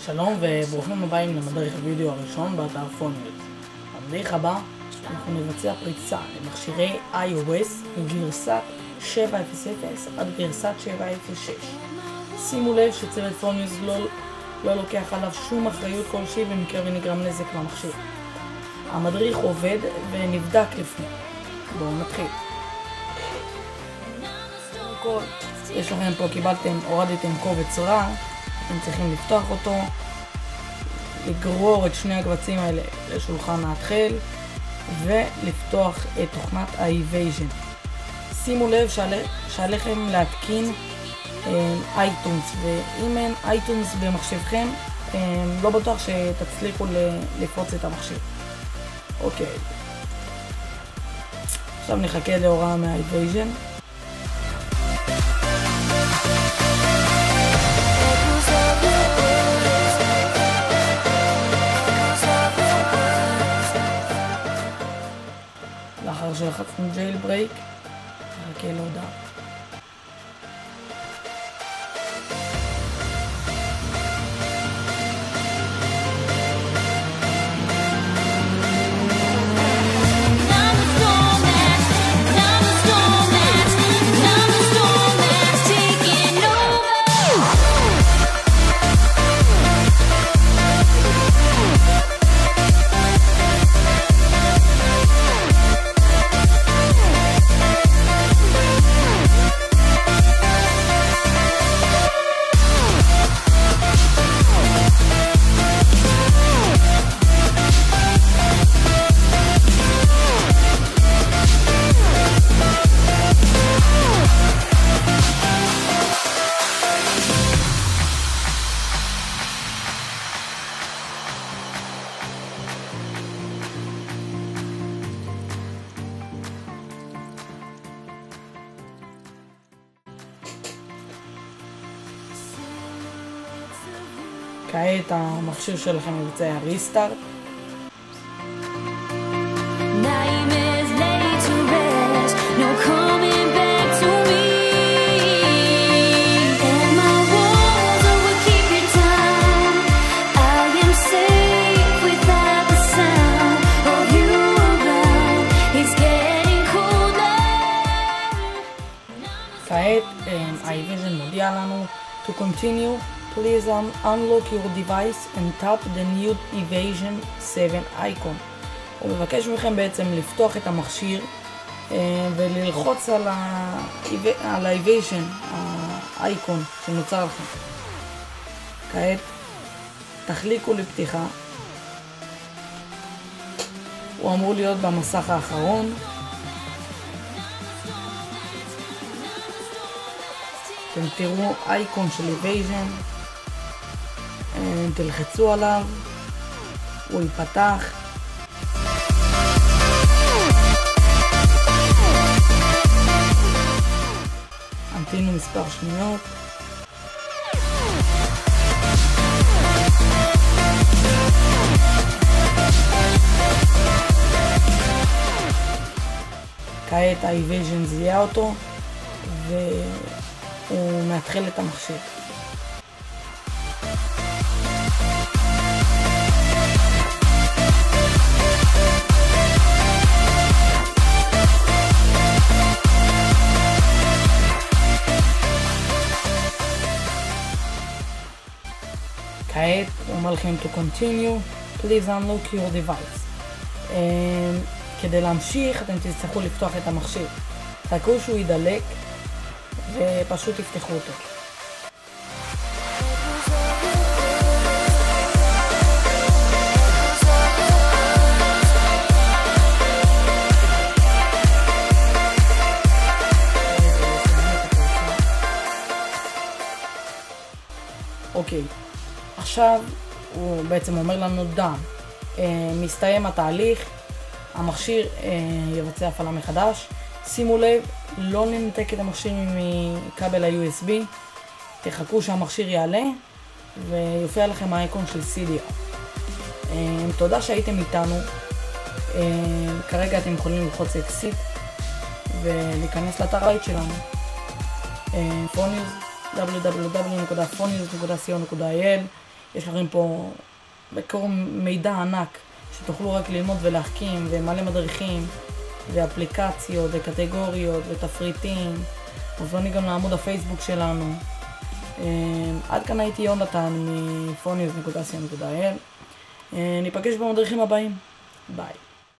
שלום וברוכים הבאים למדריך הוידאו הראשון באתר פוניוז. במדריך הבא אנחנו נבצע פריצה למכשירי iOS מגרסת 7.0.0 עד גרסת 7.0.6. שימו לב שצוות פוניוז לא לוקח עליו שום אחריות כלשהי במקרה ונגרם נזק למכשיר. המדריך עובד ונבדק לפני. בואו נתחיל. יש לכם פה, הורדתם קובץ רע, אתם צריכים לפתוח אותו, לגרור את שני הקבצים האלה לשולחן ההתחל ולפתוח את תוכנת iVision. שימו לב שעליכם להתקין iTunes, ואם אין iTunes במחשבכם לא בטוח שתצליחו לפרוץ את המכשיר. אוקיי, עכשיו נחכה להוראה מה-iVision. לאחר שלחצנו jailbreak, נחכה להודעה. כעת המכשיר שלכם יבצע ריסטארט. כעת iVision מודיע לנו to continue. Please unlock your device and tap the new iVision 7 icon. הוא מבקש מכם בעצם לפתוח את המכשיר וללחוץ על iVision, האייקון שנוצר לכם. כעת תחליקו לפתיחה. הוא אמור להיות במסך האחרון. אתם תראו אייקון של iVision, תלחצו עליו, הוא ייפתח. המתינו מספר שניות. כעת iVision זיהה אותו והוא מתחיל את המכשיר. כעת הוא אומר לכם to continue, please unlock your device. כדי להמשיך אתם תצטרכו לפתוח את המכשיר. חכו שהוא ידלק ופשוט תפתחו אותו. אוקיי, עכשיו הוא בעצם אומר לנו done. מסתיים התהליך, המכשיר יבצע הפעלה מחדש. שימו לב, לא ננתק את המכשיר מכבל ה-USB, תחכו שהמכשיר יעלה ויופיע לכם האייקון של CDR. תודה שהייתם איתנו. כרגע אתם יכולים ללחוץ exit ולהיכנס לאתר שלנו, פוניוז. www.phonius.co.il. יש לכם פה מקור מידע ענק שתוכלו רק ללמוד ולהחכים, ומלא מדריכים ואפליקציות וקטגוריות ותפריטים. מוזמנים גם לעמוד הפייסבוק שלנו. עד כאן הייתי יונתן מphonius.co.il. ניפגש במדריכים הבאים. ביי.